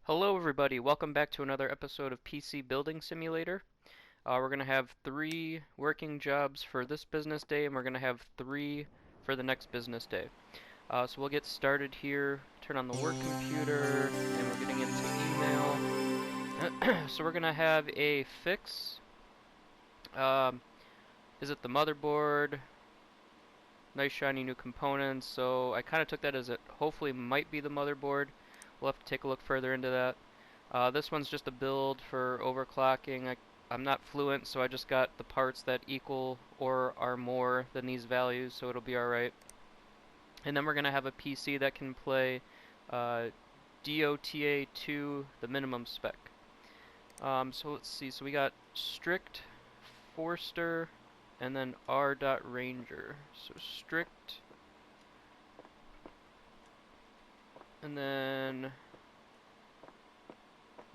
Hello everybody, welcome back to another episode of PC Building Simulator. We're going to have 3 working jobs for this business day, and we're going to have 3 for the next business day. So we'll get started here, turn on the work computer, and we're getting into email. So we're going to have a fix. Um, is it the motherboard? Nice shiny new components, so I kind of took that as it hopefully might be the motherboard. We'll have to take a look further into that. This one's just a build for overclocking. I'm not fluent, so I just got the parts that equal or are more than these values, so it'll be alright. And then we're going to have a PC that can play DOTA 2, the minimum spec. So let's see, so we got strict, Forster, and then R.Ranger. So strict, and then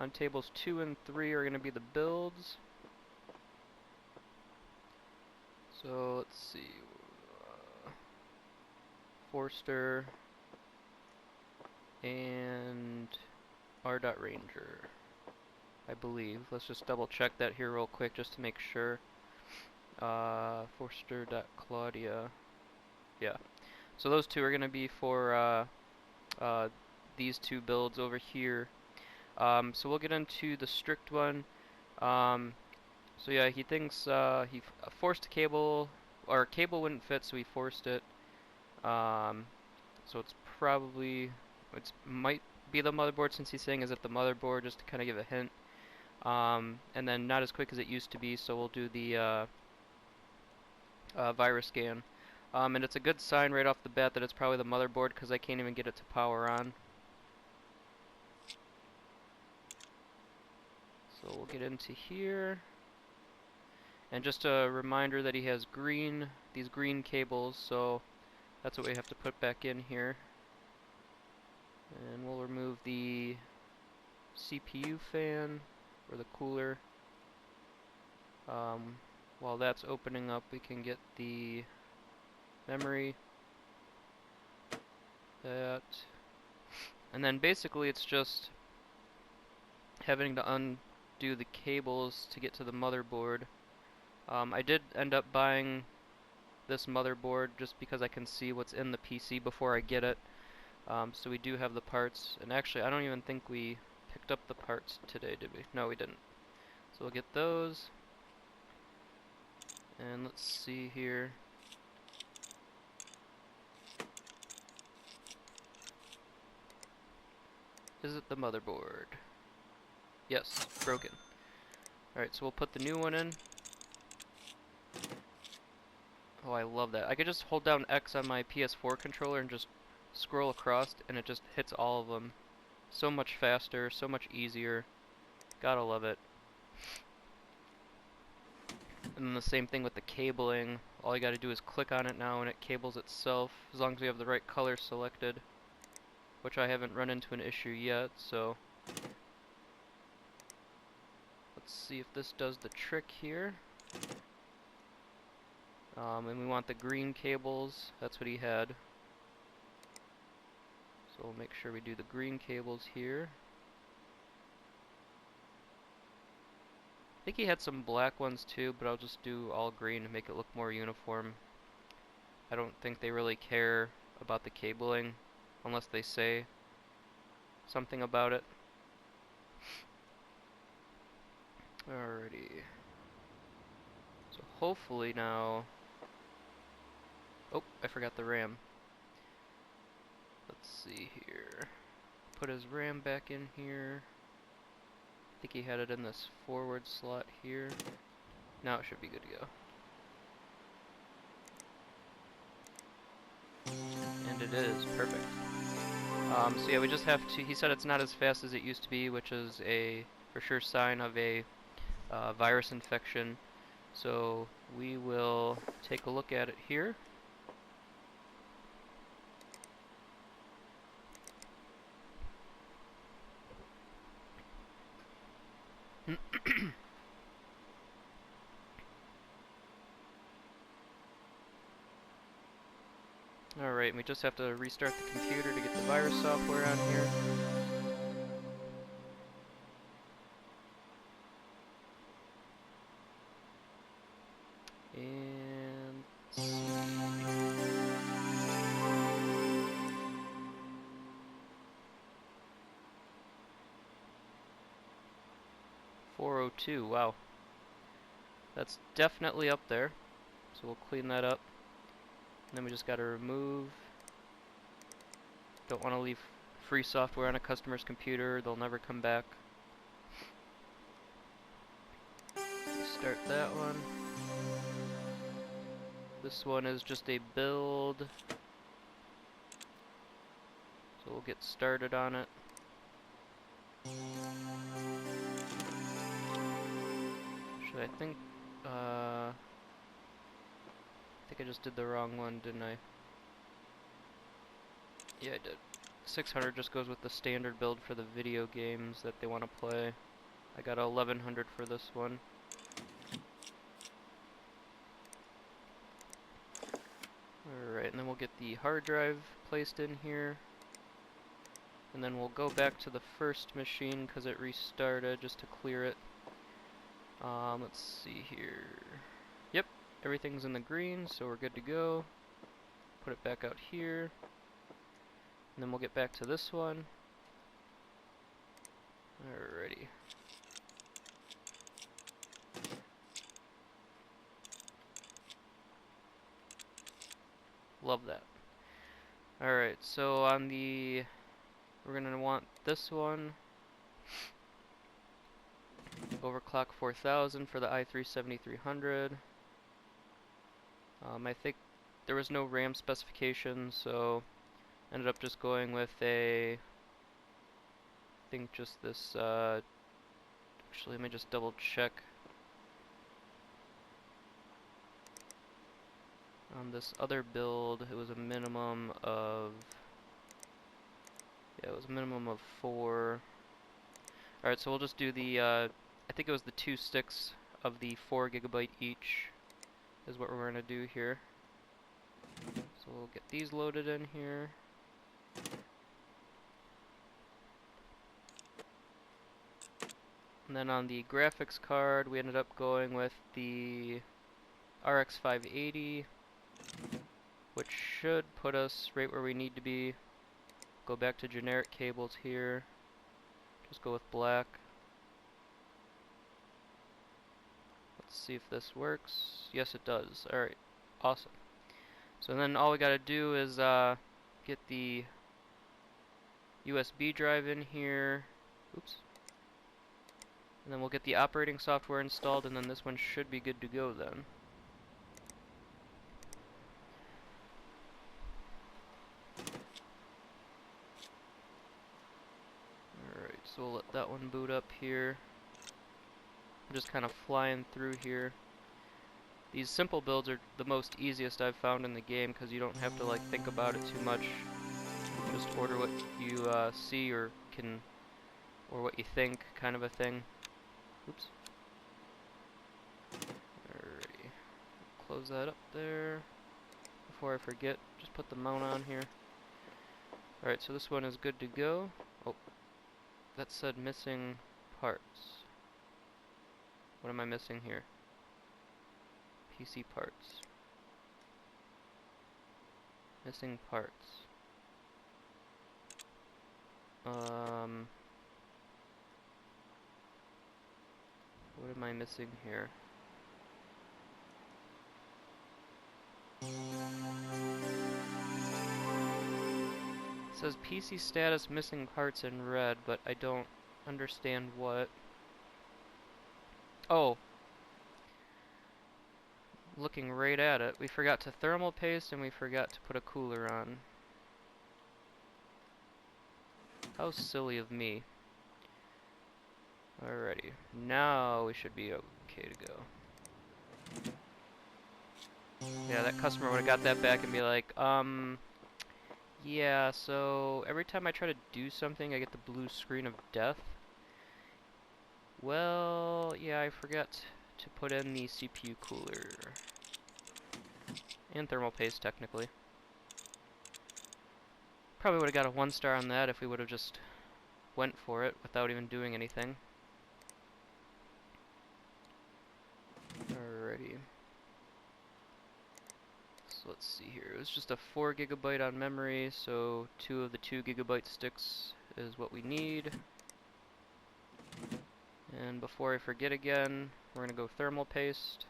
on tables 2 and 3 are going to be the builds. So let's see, Forster and R.Ranger, I believe. Let's just double check that here real quick just to make sure. Forster.Claudia. Yeah. So those two are going to be for these 2 builds over here. So we'll get into the strict one. So yeah, he thinks he forced a cable, or a cable wouldn't fit, so he forced it. So it might be the motherboard, since he's saying is it the motherboard, just to kind of give a hint. And then not as quick as it used to be, so we'll do the virus scan. And it's a good sign right off the bat that it's probably the motherboard, because I can't even get it to power on. So we'll get into here. And just a reminder that he has these green cables, so that's what we have to put back in here. And we'll remove the CPU fan, or the cooler. While that's opening up, we can get the memory. That. And then basically it's just having to undo the cables to get to the motherboard. I did end up buying this motherboard just because I can see what's in the PC before I get it. So we do have the parts, and actually I don't even think we picked up the parts today, did we? No, we didn't. So we'll get those. And let's see here. Is it the motherboard? Yes, broken. Alright, so we'll put the new one in. Oh, I love that. I could just hold down X on my PS4 controller and just scroll across, and it just hits all of them. So much faster, so much easier. Gotta love it. And then the same thing with the cabling. All you gotta do is click on it now and it cables itself, as long as we have the right color selected, which I haven't run into an issue yet, so let's see if this does the trick here. And we want the green cables, that's what he had. So we'll make sure we do the green cables here. I think he had some black ones too, but I'll just do all green to make it look more uniform. I don't think they really care about the cabling unless they say something about it. Alrighty. So hopefully now... Oh, I forgot the RAM. Let's see here. Put his RAM back in here. I think he had it in this forward slot here. Now it should be good to go. And it is. Perfect. So yeah, we just have to... He said it's not as fast as it used to be, which is a for sure sign of a virus infection. So we will take a look at it here. Alright, we just have to restart the computer to get the virus software on here. 402, wow. That's definitely up there. So we'll clean that up. And then we just gotta remove. Don't want to leave free software on a customer's computer, they'll never come back. Start that one. This one is just a build. So we'll get started on it. Should I think I just did the wrong one, didn't I? Yeah, I did. 600 just goes with the standard build for the video games that they want to play. I got 1100 for this one. Alright, and then we'll get the hard drive placed in here. And then we'll go back to the first machine because it restarted just to clear it. Let's see here. Yep, everything's in the green, so we're good to go. Put it back out here. And then we'll get back to this one. Alrighty. Love that. Alright, so on the... we're gonna want this one. Overclock 4000 for the i3-7300. I think there was no RAM specification, so ended up just going with a... I think just this, actually let me just double check. On this other build, it was a minimum of... yeah, it was a minimum of 4. Alright, so we'll just do the, I think it was the 2 sticks of the 4 GB each is what we're going to do here. So we'll get these loaded in here. And then on the graphics card, we ended up going with the RX 580, which should put us right where we need to be. Go back to generic cables here. Just go with black. Let's see if this works. Yes, it does. Alright, awesome. So then all we gotta do is get the USB drive in here. Oops. And then we'll get the operating software installed, and then this one should be good to go then. Alright, so we'll let that one boot up here. I'm just kind of flying through here. These simple builds are the most easiest I've found in the game because you don't have to like think about it too much. Just order what you see or can, or what you think, kind of a thing. Oops. Alrighty. Close that up there. Before I forget, just put the mount on here. Alright, so this one is good to go. Oh, that said missing parts. What am I missing here? PC parts. Missing parts. What am I missing here? It says PC status missing parts in red, but I don't understand what. Oh. Looking right at it, we forgot to thermal paste and we forgot to put a cooler on. How silly of me. Alrighty, now we should be okay to go. Yeah, that customer would have got that back and be like, yeah, so every time I try to do something I get the blue screen of death. Well, yeah, I forgot to put in the CPU cooler. And thermal paste, technically. Probably would have got a 1-star on that if we would have just went for it without even doing anything. Alrighty. So let's see here. It was just a 4 GB on memory, so 2 of the 2 GB sticks is what we need. And before I forget again, we're gonna go thermal paste,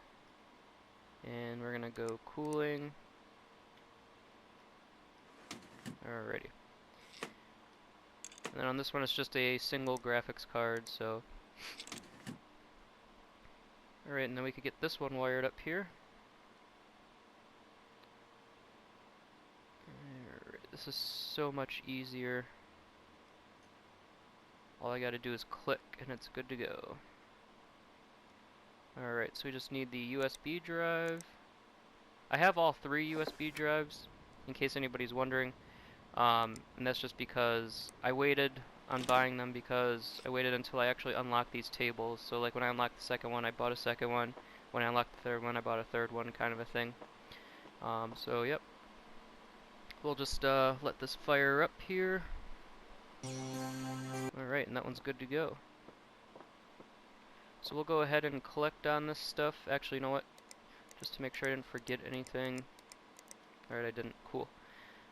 and we're gonna go cooling. Alrighty. And then on this one, it's just a single graphics card, so. Alright, and then we could get this one wired up here. Alright, this is so much easier. All I gotta do is click, and it's good to go. Alright, so we just need the USB drive. I have all 3 USB drives, in case anybody's wondering. And that's just because I waited on buying them because I waited until I actually unlocked these tables. So like when I unlocked the second one, I bought a second one. When I unlocked the third one, I bought a third one, kind of a thing. So yep. We'll just let this fire up here. Alright, and that one's good to go. So we'll go ahead and collect on this stuff. Actually, you know what? Just to make sure I didn't forget anything. Alright, I didn't. Cool.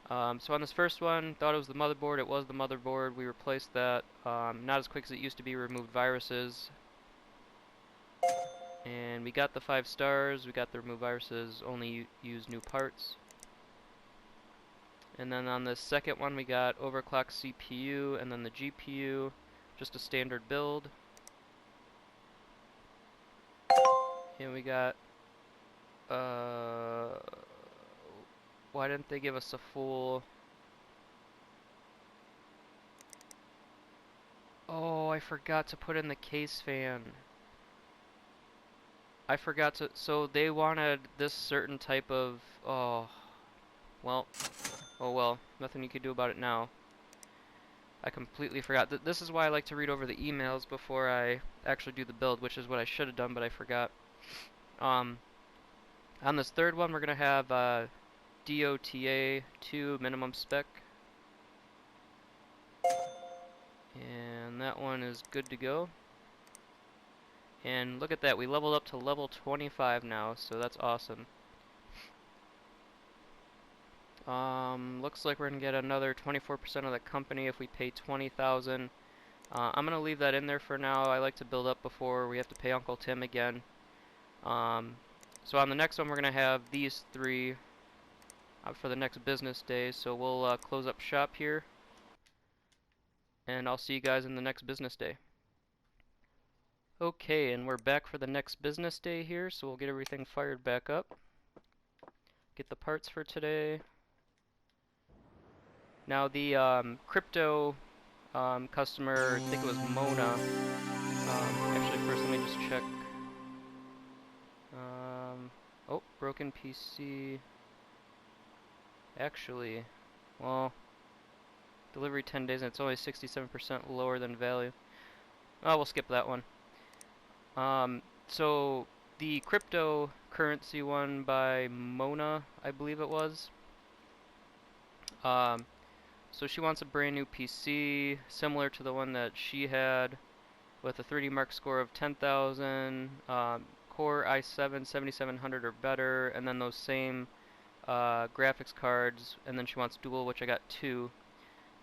So on this first one, thought it was the motherboard. It was the motherboard. We replaced that. Not as quick as it used to be. Removed viruses. And we got the 5 stars. We got the removed viruses. Only use new parts. And then on the second one, we got overclocked CPU and then the GPU. Just a standard build. And we got why didn't they give us a full... Oh, I forgot to put in the case fan. I forgot to... So they wanted this certain type of... Oh, well. Oh well. Nothing you could do about it now. I completely forgot. This is why I like to read over the emails before I actually do the build, which is what I should have done, but I forgot. On this third one, we're going to have DOTA 2 minimum spec. And that one is good to go. And look at that, we leveled up to level 25 now, so that's awesome. Looks like we're going to get another 24% of the company if we pay 20,000. I'm going to leave that in there for now. I like to build up before we have to pay Uncle Tim again. So on the next one, we're going to have these 3 for the next business day. So we'll close up shop here, and I'll see you guys in the next business day. Okay, and we're back for the next business day here, so we'll get everything fired back up. Get the parts for today. Now the crypto customer, I think it was Mona. Actually, first let me just check. Oh, broken PC. Actually, well, delivery 10 days and it's only 67% lower than value. Oh, we'll skip that one. So the cryptocurrency one by Mona, I believe it was. So she wants a brand new PC similar to the one that she had, with a 3D Mark score of 10,000, Core i7 7700 or better, and then those same graphics cards, and then she wants dual, which I got 2.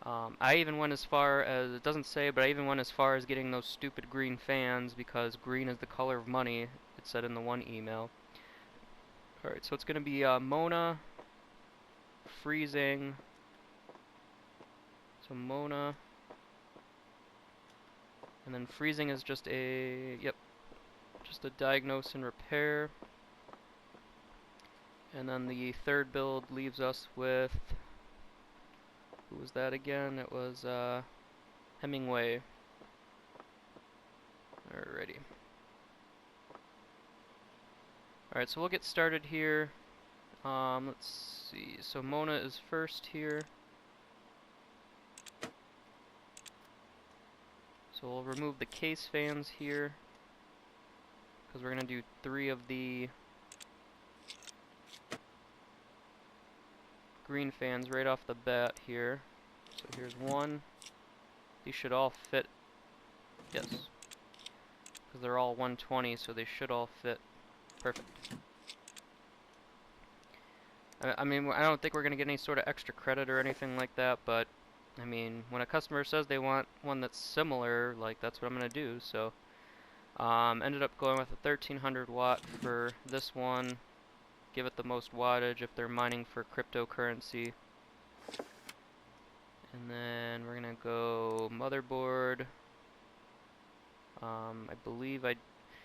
I even went as far as, it doesn't say, but I even went as far as getting those stupid green fans because green is the color of money, it said in the one email. Alright, so it's going to be Mona, freezing, so Mona, and then freezing is just a, yep, just a diagnose and repair. And then the third build leaves us with, who was that again? It was Hemingway. Alrighty. Alright, so we'll get started here. Let's see. So Mona is first here. So we'll remove the case fans here, because we're going to do 3 of the green fans right off the bat here. So here's 1. These should all fit. Yes. Because they're all 120, so they should all fit. Perfect. I mean, I don't think we're going to get any sort of extra credit or anything like that, but I mean, when a customer says they want one that's similar, like, that's what I'm going to do, so. Ended up going with a 1300 watt for this one. Give it the most wattage if they're mining for cryptocurrency. And then we're gonna go motherboard. I believe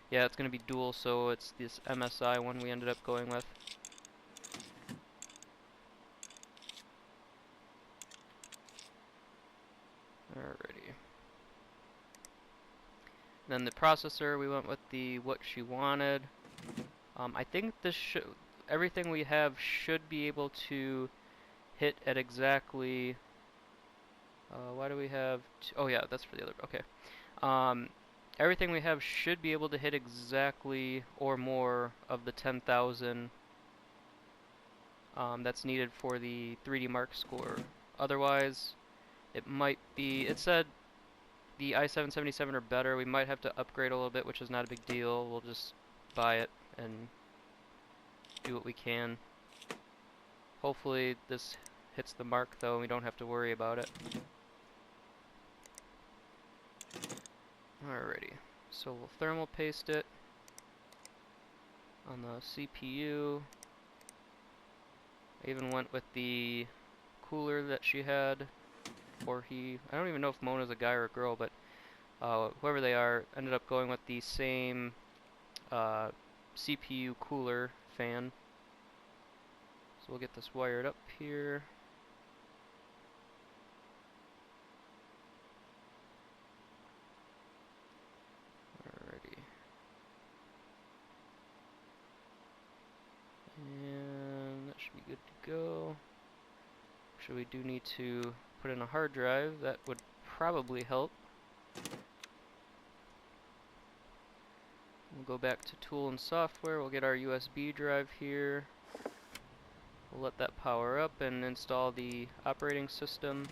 yeah, it's gonna be dual, so it's this MSI one we ended up going with. Alrighty. Then the processor, we went with the what she wanted. I think this everything we have should be able to hit at exactly. Why do we have? Oh yeah, that's for the other. Okay. Everything we have should be able to hit exactly or more of the 10,000 that's needed for the 3D Mark score. Otherwise, it might be. It said the i7-77 or better. We might have to upgrade a little bit, which is not a big deal. We'll just buy it and do what we can. Hopefully this hits the mark though, and we don't have to worry about it. Alrighty, so we'll thermal paste it on the CPU. I even went with the cooler that she had, or he. I don't even know if Mona's a guy or a girl, but whoever they are, ended up going with the same CPU cooler fan. So we'll get this wired up here. Alrighty. And that should be good to go. Actually, we do need to put in a hard drive. That would probably help. We'll go back to tool and software. We'll get our USB drive here. We'll let that power up and install the operating system.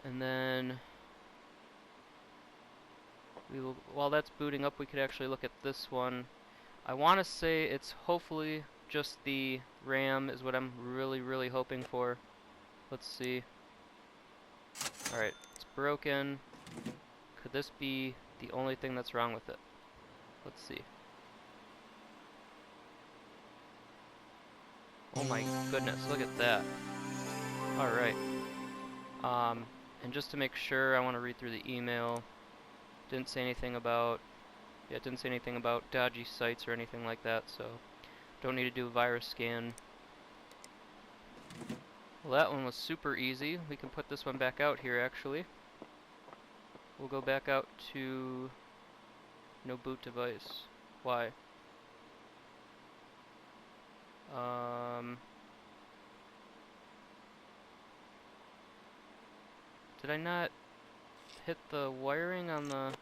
And then we will, while that's booting up, we could actually look at this one. I want to say it's hopefully just the RAM is what I'm really hoping for. Let's see. Alright, it's broken. Could this be the only thing that's wrong with it? Let's see. Oh my goodness, look at that. Alright. And just to make sure, I want to read through the email. Didn't say anything about, yeah, it didn't say anything about dodgy sites or anything like that, so don't need to do a virus scan. Well, that one was super easy. We can put this one back out here, actually. We'll go back out to no boot device. Why? Did I not hit the wiring on the...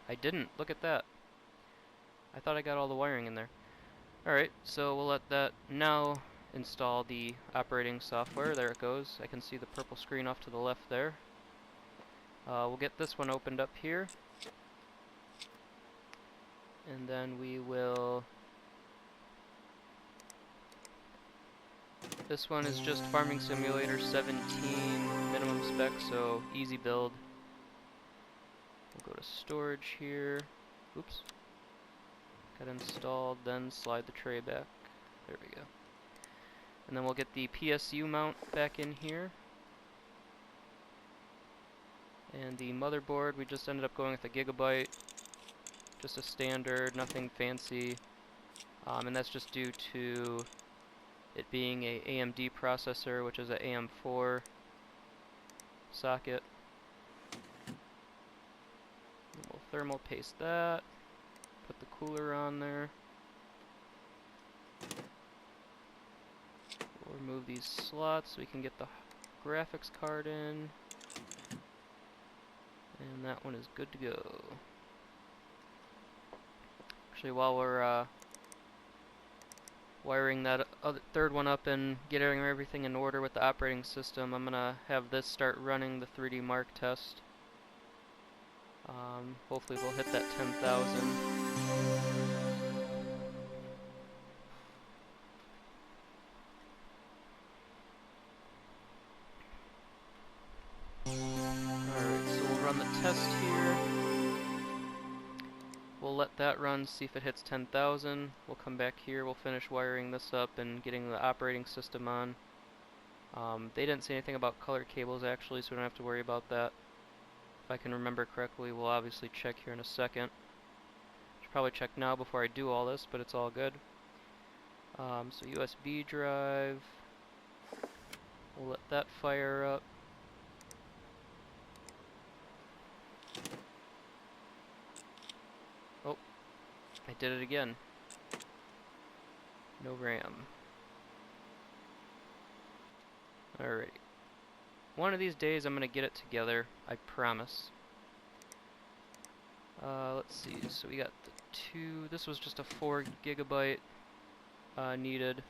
I didn't. Look at that. I thought I got all the wiring in there. Alright, so we'll let that now install the operating software. There it goes. I can see the purple screen off to the left there. We'll get this one opened up here. And then we will... This one is just Farming Simulator 17 minimum spec, so easy build. We'll go to storage here. Oops. Got installed, then slide the tray back. There we go. And then we'll get the PSU mount back in here. And the motherboard, we just ended up going with a Gigabyte. Just a standard, nothing fancy. And that's just due to it being a AMD processor, which is a AM4 socket. And we'll thermal paste that. Put the cooler on there. We'll remove these slots so we can get the graphics card in. And that one is good to go. Actually, while we're wiring that third one up and getting everything in order with the operating system, I'm gonna have this start running the 3D Mark test. Hopefully we'll hit that 10,000. Alright, so let that run, see if it hits 10,000. We'll come back here, we'll finish wiring this up and getting the operating system on. They didn't say anything about color cables actually, so we don't have to worry about that. If I can remember correctly, we'll obviously check here in a second. Should probably check now before I do all this, but it's all good. So USB drive, we'll let that fire up. Oh, I did it again. No RAM. Alright. One of these days I'm gonna get it together, I promise. Let's see, so we got the two, this was just a 4 gigabyte needed.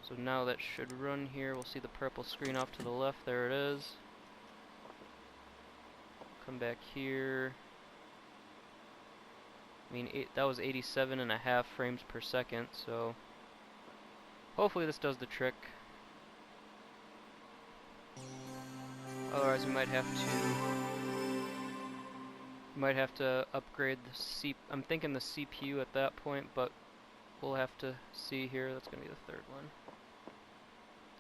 So now that should run here. We'll see the purple screen off to the left. There it is. Come back here. I mean, that was 87.5 frames per second, so hopefully this does the trick. Otherwise, we might have to upgrade the I'm thinking the CPU at that point, but we'll have to see here. That's gonna be the third one.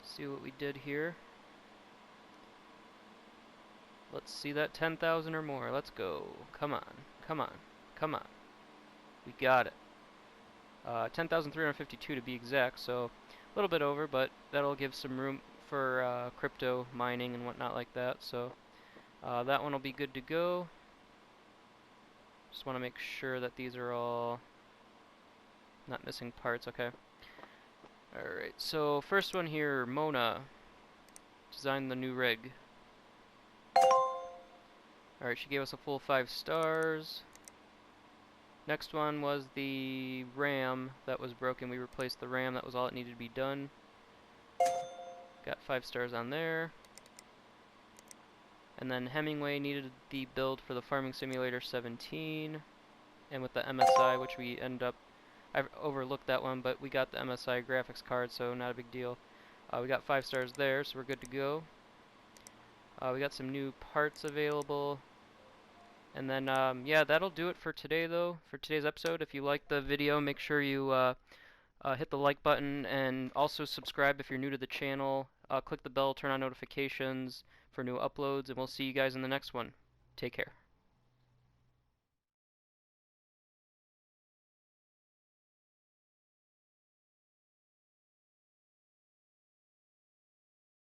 See what we did here. Let's see that 10,000 or more. Let's go. Come on. Come on. Come on. We got it. 10,352 to be exact, so a little bit over, but that'll give some room for crypto mining and whatnot like that. So that one will be good to go. Just want to make sure that these are all not missing parts. Okay. Alright, so first one here, Mona. Designed the new rig. Alright, she gave us a full 5 stars. Next one was the RAM that was broken. We replaced the RAM. That was all it needed to be done. Got 5 stars on there. And then Hemingway needed the build for the Farming Simulator 17. And with the MSI, which we end up... I've overlooked that one, but we got the MSI graphics card, so not a big deal. We got 5 stars there, so we're good to go. We got some new parts available. And then, yeah, that'll do it for today, though, for today's episode. If you liked the video, make sure you hit the like button, and also subscribe if you're new to the channel. Click the bell, turn on notifications for new uploads, and we'll see you guys in the next one. Take care.